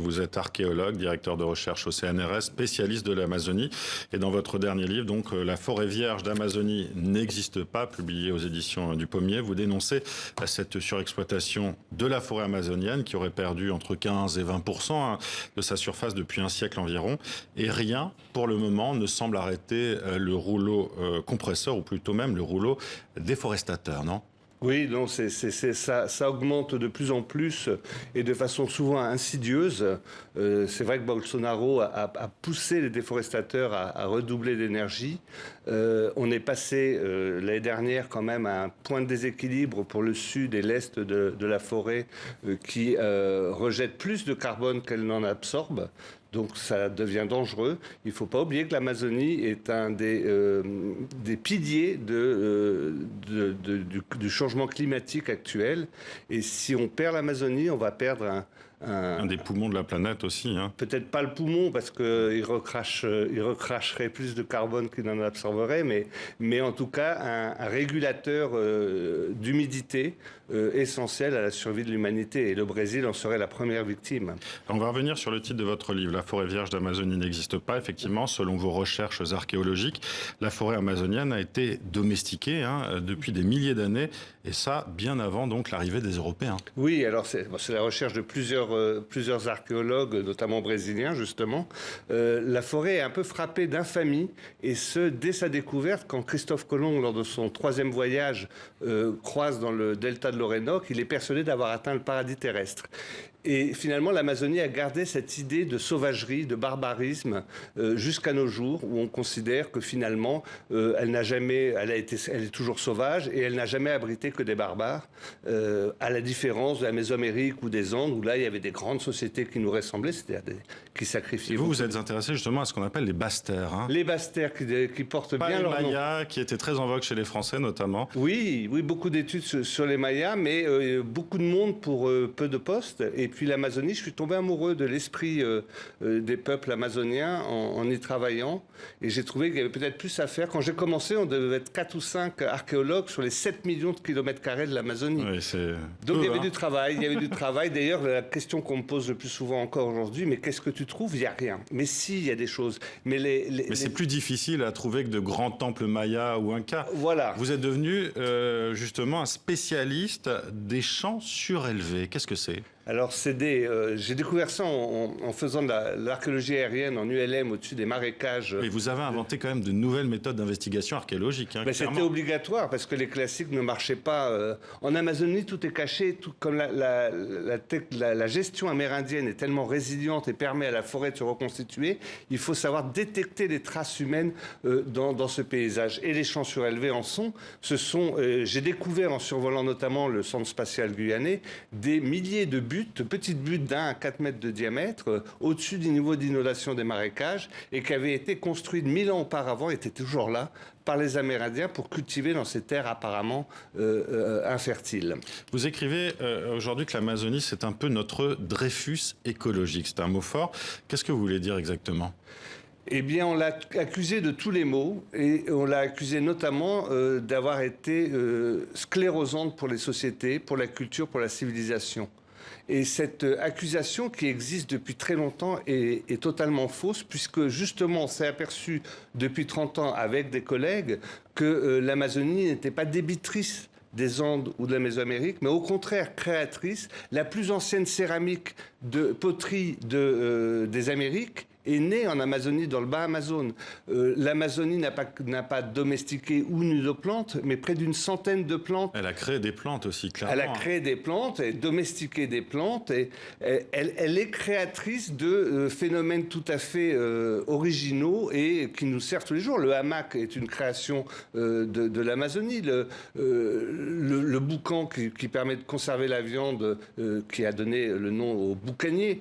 Vous êtes archéologue, directeur de recherche au CNRS, spécialiste de l'Amazonie. Et dans votre dernier livre, donc, La forêt vierge d'Amazonie n'existe pas, publié aux éditions du Pommier, vous dénoncez cette surexploitation de la forêt amazonienne qui aurait perdu entre 15 et 20% de sa surface depuis un siècle environ. Et rien, pour le moment, ne semble arrêter le rouleau compresseur, ou plutôt même le rouleau déforestateur, non ? Oui, non, ça augmente de plus en plus et de façon souvent insidieuse. C'est vrai que Bolsonaro a poussé les déforestateurs à redoubler d'énergie. On est passé l'année dernière quand même à un point de déséquilibre pour le sud et l'est de la forêt qui rejette plus de carbone qu'elle n'en absorbe. Donc ça devient dangereux. Il ne faut pas oublier que l'Amazonie est un des piliers du changement climatique actuel. Et si on perd l'Amazonie, on va perdre un des poumons de la planète aussi. Hein. Peut-être pas le poumon, parce qu'il recracherait plus de carbone qu'il n'en absorberait, mais en tout cas un régulateur d'humidité essentiel à la survie de l'humanité. Et le Brésil en serait la première victime. On va revenir sur le titre de votre livre. La forêt vierge d'Amazonie n'existe pas. Effectivement, selon vos recherches archéologiques, la forêt amazonienne a été domestiquée depuis des milliers d'années, et ça bien avant donc l'arrivée des Européens. Oui, alors c'est la recherche de plusieurs archéologues, notamment brésiliens justement. La forêt est un peu frappée d'infamie, et ce dès sa découverte, quand Christophe Colomb, lors de son 3e voyage, croise dans le delta de l'Orénoque, il est persuadé d'avoir atteint le paradis terrestre. Et finalement, l'Amazonie a gardé cette idée de sauvagerie, de barbarisme, jusqu'à nos jours, où on considère que finalement, elle est toujours sauvage et elle n'a jamais abrité que des barbares, à la différence de la Mésoamérique ou des Andes, où là, il y avait des grandes sociétés qui nous ressemblaient, c'est-à-dire qui sacrifiaient. Et vous êtes intéressé justement à ce qu'on appelle les basses-terres. Hein. Les basses-terres qui portent pas bien leur nom. Les Mayas, qui étaient très en vogue chez les Français notamment. Oui, beaucoup d'études sur les Mayas, mais beaucoup de monde pour peu de postes. Et puis l'Amazonie, je suis tombé amoureux de l'esprit des peuples amazoniens en y travaillant. Et j'ai trouvé qu'il y avait peut-être plus à faire. Quand j'ai commencé, on devait être 4 ou 5 archéologues sur les 7 millions de kilomètres carrés de l'Amazonie. Oui, donc il y avait du travail. D'ailleurs, la question qu'on me pose le plus souvent encore aujourd'hui, mais qu'est-ce que tu trouves? Il n'y a rien. Mais si, il y a des choses. Mais c'est plus difficile à trouver que de grands temples mayas ou incas. Voilà. Vous êtes devenu justement un spécialiste des champs surélevés. Qu'est-ce que c'est? Alors, j'ai découvert ça en faisant de l'archéologie aérienne en ULM au-dessus des marécages. Mais vous avez inventé quand même de nouvelles méthodes d'investigation archéologique. Hein, c'était obligatoire parce que les classiques ne marchaient pas. En Amazonie, tout est caché. Tout, comme la gestion amérindienne est tellement résiliente et permet à la forêt de se reconstituer, il faut savoir détecter les traces humaines dans ce paysage. Et les champs surélevés en sont. J'ai découvert, en survolant notamment le centre spatial guyanais, des milliers de petites buttes d'1 à 4 mètres de diamètre, au-dessus du niveau d'inondation des marécages, et qui avaient été construites 1000 ans auparavant, étaient toujours là, par les Amérindiens pour cultiver dans ces terres apparemment infertiles. Vous écrivez aujourd'hui que l'Amazonie, c'est un peu notre Dreyfus écologique. C'est un mot fort. Qu'est-ce que vous voulez dire exactement ? Eh bien, on l'a accusé de tous les maux, et on l'a accusé notamment d'avoir été sclérosante pour les sociétés, pour la culture, pour la civilisation. Et cette accusation qui existe depuis très longtemps est totalement fausse, puisque justement on s'est aperçu depuis 30 ans avec des collègues que l'Amazonie n'était pas débitrice des Andes ou de la Mésoamérique, mais au contraire créatrice. La plus ancienne céramique de poterie des Amériques est née en Amazonie, dans le bas Amazone. L'Amazonie n'a pas domestiqué une de plantes, mais près d'une centaine de plantes. Elle a créé des plantes aussi, clairement. Elle a créé des plantes, et domestiqué des plantes, et elle est créatrice de phénomènes tout à fait originaux et qui nous servent tous les jours. Le hamac est une création de l'Amazonie. Le boucan qui permet de conserver la viande, qui a donné le nom au boucanier,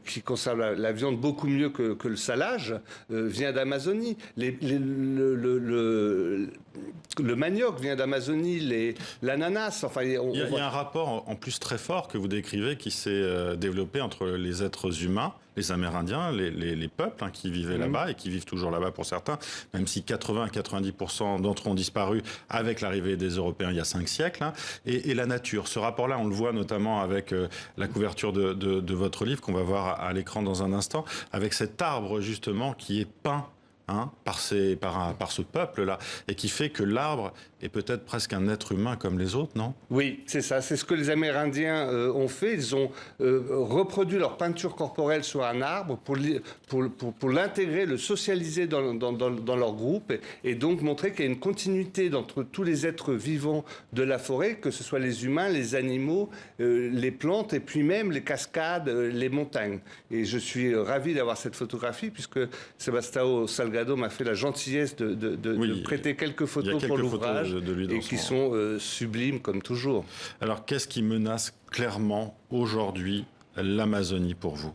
qui conserve la viande viande beaucoup mieux que le salage vient d'Amazonie. Le manioc vient d'Amazonie, l'ananas. Enfin, il y a un rapport en plus très fort que vous décrivez qui s'est développé entre les êtres humains, les Amérindiens, les peuples qui vivaient là-bas et qui vivent toujours là-bas pour certains, même si 80 à 90% d'entre eux ont disparu avec l'arrivée des Européens il y a 5 siècles. Et la nature, ce rapport-là, on le voit notamment avec la couverture de votre livre qu'on va voir à l'écran dans un instant, avec cet arbre justement qui est peint par ce peuple-là, et qui fait que l'arbre est peut-être presque un être humain comme les autres, non? Oui, c'est ça. C'est ce que les Amérindiens ont fait. Ils ont reproduit leur peinture corporelle sur un arbre pour l'intégrer, le socialiser dans leur groupe, et donc montrer qu'il y a une continuité entre tous les êtres vivants de la forêt, que ce soit les humains, les animaux, les plantes, et puis même les cascades, les montagnes. Et je suis ravi d'avoir cette photographie, puisque Sebastião Salgado m'a fait la gentillesse de prêter quelques photos pour l'ouvrage, et qui sont sublimes comme toujours. Alors, qu'est-ce qui menace clairement aujourd'hui l'Amazonie pour vous?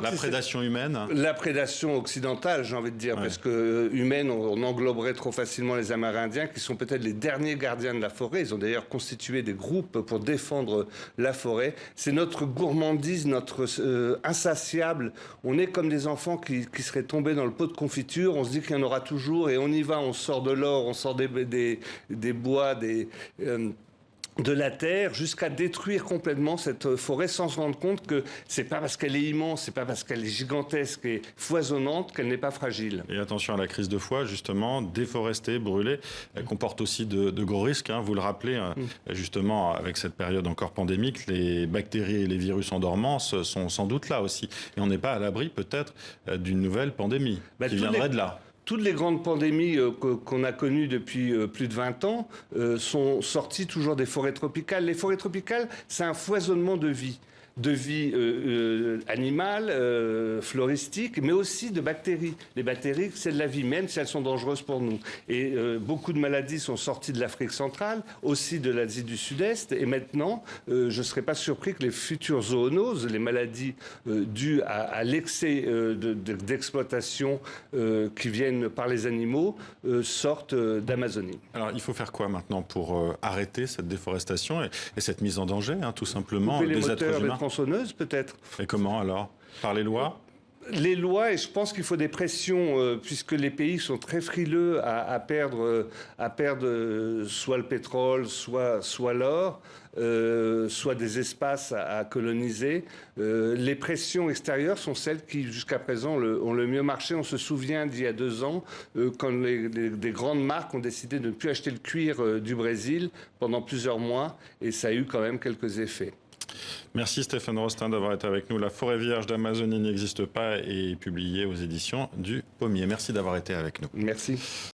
La prédation humaine? La prédation occidentale, j'ai envie de dire, parce que humaine, on engloberait trop facilement les Amérindiens, qui sont peut-être les derniers gardiens de la forêt. Ils ont d'ailleurs constitué des groupes pour défendre la forêt. C'est notre gourmandise, notre insatiable. On est comme des enfants qui seraient tombés dans le pot de confiture. On se dit qu'il y en aura toujours, et on y va, on sort de l'or, on sort des bois, de la terre, jusqu'à détruire complètement cette forêt sans se rendre compte que c'est pas parce qu'elle est immense, c'est pas parce qu'elle est gigantesque et foisonnante qu'elle n'est pas fragile. Et attention à la crise de foie, justement, déforester, brûler, elle comporte aussi de gros risques. Vous le rappelez, justement, avec cette période encore pandémique, les bactéries et les virus en dormance sont sans doute là aussi. Et on n'est pas à l'abri, peut-être, d'une nouvelle pandémie qui viendrait de là. Toutes les grandes pandémies qu'on a connues depuis plus de 20 ans sont sorties toujours des forêts tropicales. Les forêts tropicales, c'est un foisonnement de vie animale, floristique, mais aussi de bactéries. Les bactéries, c'est de la vie, même si elles sont dangereuses pour nous. Et beaucoup de maladies sont sorties de l'Afrique centrale, aussi de l'Asie du Sud-Est. Et maintenant, je ne serais pas surpris que les futures zoonoses, les maladies dues à l'excès d'exploitation qui viennent par les animaux, sortent d'Amazonie. Alors, il faut faire quoi maintenant pour arrêter cette déforestation et cette mise en danger, tout simplement, des êtres humains? Tronçonneuse, peut-être. Et comment alors? Par les lois? Les lois, et je pense qu'il faut des pressions, puisque les pays sont très frileux à perdre soit le pétrole, soit l'or, soit des espaces à coloniser. Les pressions extérieures sont celles qui, jusqu'à présent, ont le mieux marché. On se souvient d'il y a 2 ans, quand des grandes marques ont décidé de ne plus acheter le cuir du Brésil pendant plusieurs mois, et ça a eu quand même quelques effets. Merci Stéphane Rostin d'avoir été avec nous. La forêt vierge d'Amazonie n'existe pas et est publiée aux éditions du Pommier. Merci d'avoir été avec nous. Merci.